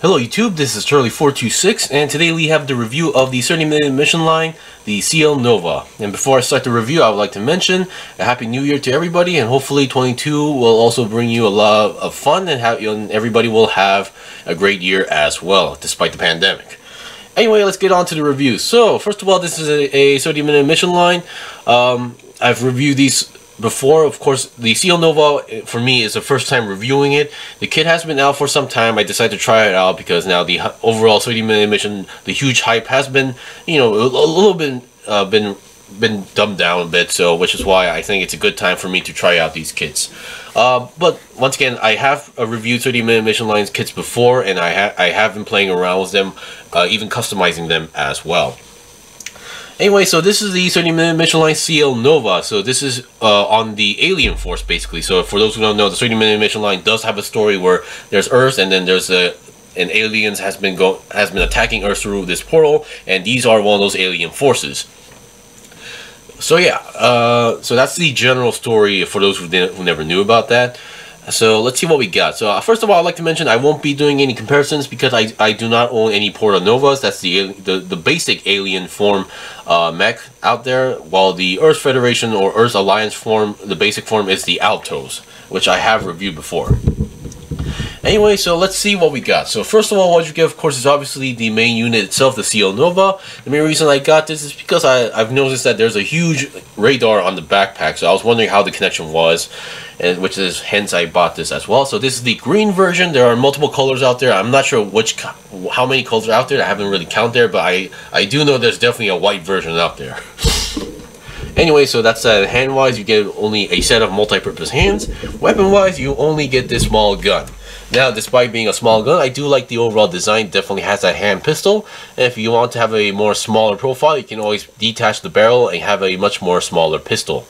Hello YouTube, this is Charlie426, and today we have the review of the 30-minute mission line, the Cielnova. And before I start the review, I would like to mention a Happy New Year to everybody, and hopefully 22 will also bring you a lot of fun, and everybody will have a great year as well, despite the pandemic. Anyway, let's get on to the review. So, first of all, this is a 30-minute mission line. I've reviewed these before. Of course, the Cielnova for me is the first time reviewing it. The kit has been out for some time. I decided to try it out because now the overall 30-minute mission, the huge hype has been, you know, a little bit been dumbed down a bit. So, which is why I think it's a good time for me to try out these kits. But once again, I have reviewed 30-minute mission lines kits before, and I have been playing around with them, even customizing them as well. Anyway, so this is the 30-minute mission line Cielnova. So this is on the alien force, basically. So for those who don't know, the 30-minute mission line does have a story where there's Earth, and then there's an aliens has been attacking Earth through this portal, and these are one of those alien forces. So yeah, so that's the general story for those who never knew about that. So let's see what we got. So first of all, I'd like to mention I won't be doing any comparisons because I do not own any Porta-Novas. That's the basic alien form mech out there, while the Earth Federation or Earth Alliance form, the basic form, is the Altos, which I have reviewed before. Anyway, so let's see what we got. So first of all, what you get, of course, is obviously the main unit itself, the Cielnova. The main reason I got this is because I've noticed that there's a huge radar on the backpack, so I was wondering how the connection was, and which is hence I bought this as well. So this is the green version. There are multiple colors out there. I'm not sure how many colors are out there. I haven't really counted there, but I do know there's definitely a white version out there. Anyway, so that's hand-wise, you get only a set of multi-purpose hands. Weapon-wise, you only get this small gun. Now, despite being a small gun, I do like the overall design. Definitely has a hand pistol. And if you want to have a more smaller profile, you can always detach the barrel and have a much more smaller pistol.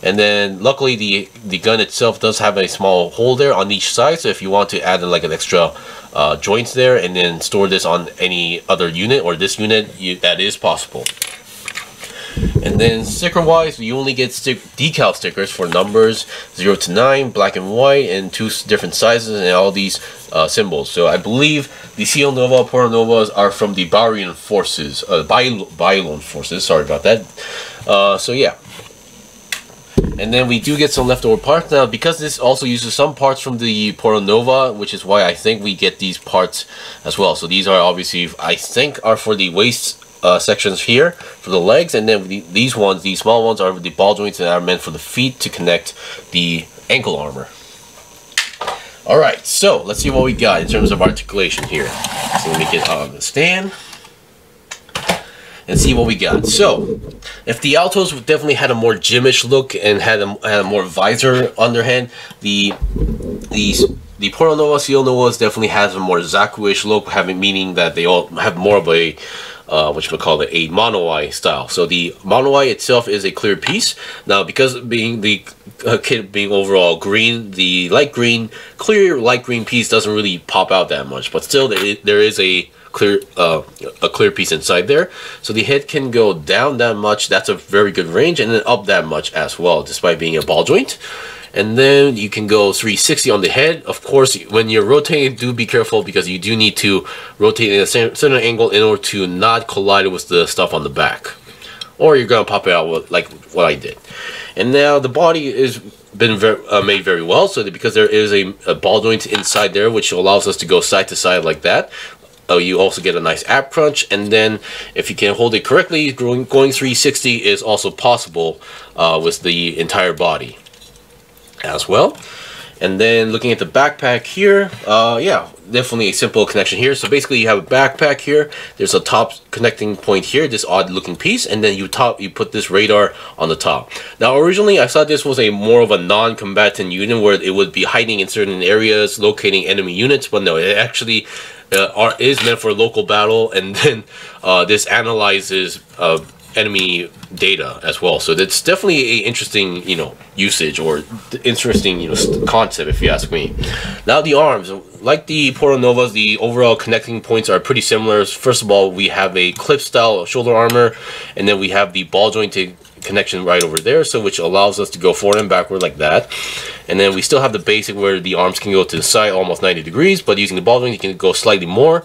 And then, luckily, the gun itself does have a small hole there on each side. So if you want to add like an extra joint there and then store this on any other unit or this unit, that is possible. And then sticker-wise, you only get decal stickers for numbers 0 to 9, black and white, and 2 different sizes, and all these symbols. So I believe the Cielnova Porta-Novas are from the Barian forces, Bylon forces. Sorry about that. So yeah. And then we do get some leftover parts. Now, because this also uses some parts from the Porta-Nova, which is why I think we get these parts as well. So these are obviously, I think, are for the waist sections here for the legs, and then these small ones, are the ball joints that are meant for the feet to connect the ankle armor. Alright, so let's see what we got in terms of articulation here. So let me get on the stand and see what we got. So, if the Altos definitely had a more gymish look and had a more visor on their head, the Porta-Nova Cielnovas definitely has a more Zaku-ish look, meaning that they all have more of a a mono-eye style. So the mono-eye itself is a clear piece. Now, because being the kit being overall green, the clear light green piece doesn't really pop out that much, but still there is a clear piece inside there. So the head can go down that much. That's a very good range, and then up that much as well, despite being a ball joint. And then you can go 360 on the head. Of course, when you're rotating, do be careful because you do need to rotate in a certain angle in order to not collide with the stuff on the back, or you're gonna pop it out like what I did. And now the body is been made very well, so that because there is a ball joint inside there, which allows us to go side to side like that. You also get a nice ab crunch, and then if you can hold it correctly, going 360 is also possible with the entire body as well. And then looking at the backpack here, yeah, definitely a simple connection here. So basically you have a backpack here, there's a top connecting point here, this odd looking piece, and then you put this radar on the top. Now originally I thought this was more of a non-combatant unit where it would be hiding in certain areas, locating enemy units, but no, it actually is meant for local battle, and then this analyzes enemy data as well. So that's definitely a interesting, usage, or interesting, concept, if you ask me. Now the arms, like the Porta-Novas, the overall connecting points are pretty similar. First of all, we have a clip style shoulder armor, and then we have the ball jointed connection right over there, so which allows us to go forward and backward like that. And then we still have the basic where the arms can go to the side almost 90 degrees, but using the ball joint you can go slightly more.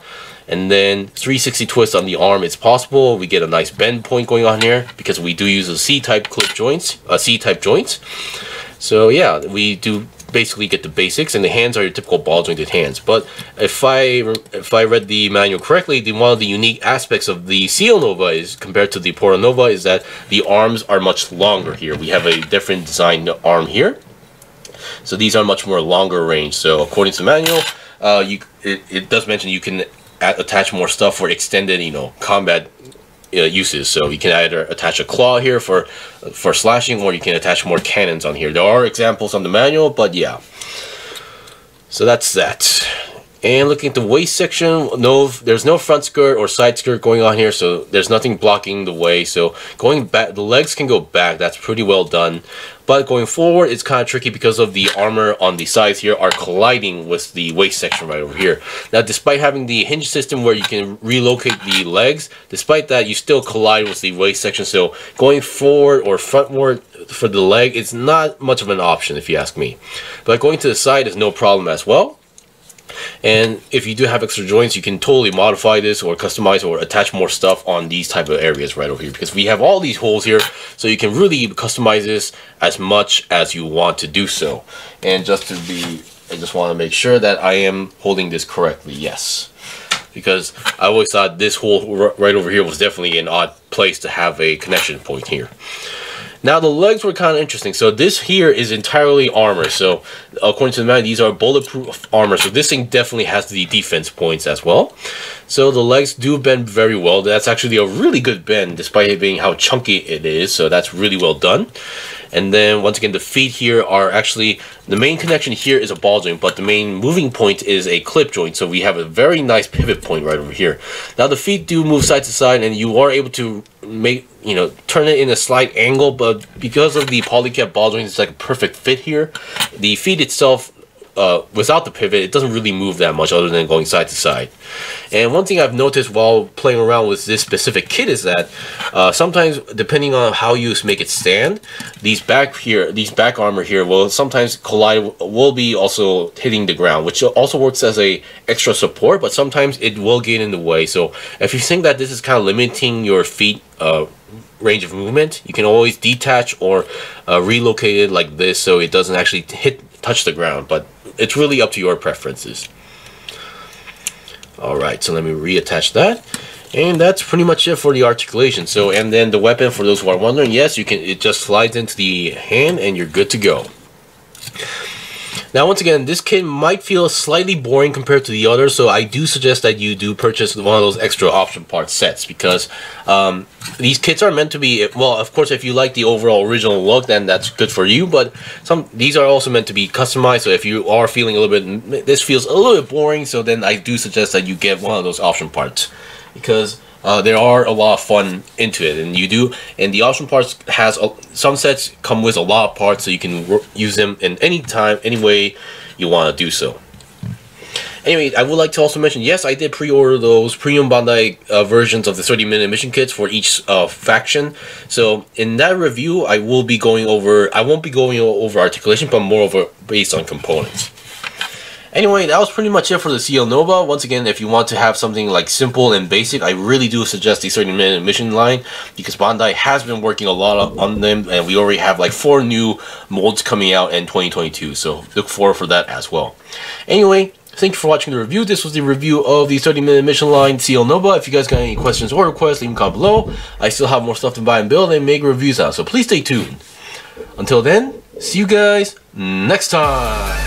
And then 360 twist on the arm, it's possible. We get a nice bend point going on here because we do use a C-type clip joints, C-type joints. So yeah, we do basically get the basics, and the hands are your typical ball jointed hands. But if I read the manual correctly, one of the unique aspects of the Cielnova is compared to the Portanova is that the arms are much longer here. We have a different designed arm here, so these are much more longer range. So according to the manual, it does mention you can attach more stuff for extended, combat uses. So you can either attach a claw here for slashing, or you can attach more cannons on here. There are examples on the manual, but yeah. So that's that. And looking at the waist section, there's no front skirt or side skirt going on here, so there's nothing blocking the way. So going back, the legs can go back. That's pretty well done. But going forward, it's kind of tricky because of the armor on the sides here are colliding with the waist section right over here. Now, despite having the hinge system where you can relocate the legs, despite that, you still collide with the waist section. So going forward or frontward for the leg, it's not much of an option if you ask me. But going to the side is no problem as well. And if you do have extra joints, you can totally modify this or customize or attach more stuff on these type of areas right over here, because we have all these holes here, so you can really customize this as much as you want to do so. And I just want to make sure that I am holding this correctly. Yes, because I always thought this hole right over here was definitely an odd place to have a connection point here. Now the legs were kind of interesting. So this here is entirely armor. So according to the manual, these are bulletproof armor. So this thing definitely has the defense points as well. So the legs do bend very well. That's actually a really good bend despite it being how chunky it is. So that's really well done. And then once again, the feet here are actually, the main connection here is a ball joint, but the main moving point is a clip joint. So we have a very nice pivot point right over here. Now the feet do move side to side, and you are able to make, turn it in a slight angle, but because of the polycap ball joint, it's like a perfect fit here. The feet itself, without the pivot, it doesn't really move that much other than going side to side. And one thing I've noticed while playing around with this specific kit is that sometimes, depending on how you make it stand, these back armor here will sometimes collide, will be also hitting the ground, which also works as a extra support, but sometimes it will get in the way. So if you think that this is kind of limiting your feet range of movement, you can always detach or relocate it like this so it doesn't actually touch the ground, but it's really up to your preferences. Alright, so let me reattach that. And that's pretty much it for the articulation. So, and then the weapon, for those who are wondering, yes, it just slides into the hand and you're good to go. Now, once again, this kit might feel slightly boring compared to the others, so I do suggest that you do purchase one of those extra option part sets, because these kits are meant to be, well, of course, if you like the overall original look, then that's good for you, but these are also meant to be customized, so if you are feeling a little bit, this feels a little bit boring, so then I do suggest that you get one of those option parts, because there are a lot of fun into it, and the option parts has some sets come with a lot of parts, so you can use them in any time, any way you want to do so. Anyway, I would like to also mention, yes, I did pre-order those premium Bandai versions of the 30-minute mission kits for each faction. So in that review, I won't be going over articulation, but more over based on components. Anyway, that was pretty much it for the Cielnova. Once again, if you want to have something like simple and basic, I really do suggest the 30-minute mission line, because Bandai has been working a lot on them, and we already have like 4 new molds coming out in 2022, so look forward for that as well. Anyway, thank you for watching the review. This was the review of the 30-minute mission line Cielnova. If you guys got any questions or requests, leave them comment below. I still have more stuff to buy and build and make reviews out, so please stay tuned. Until then, see you guys next time.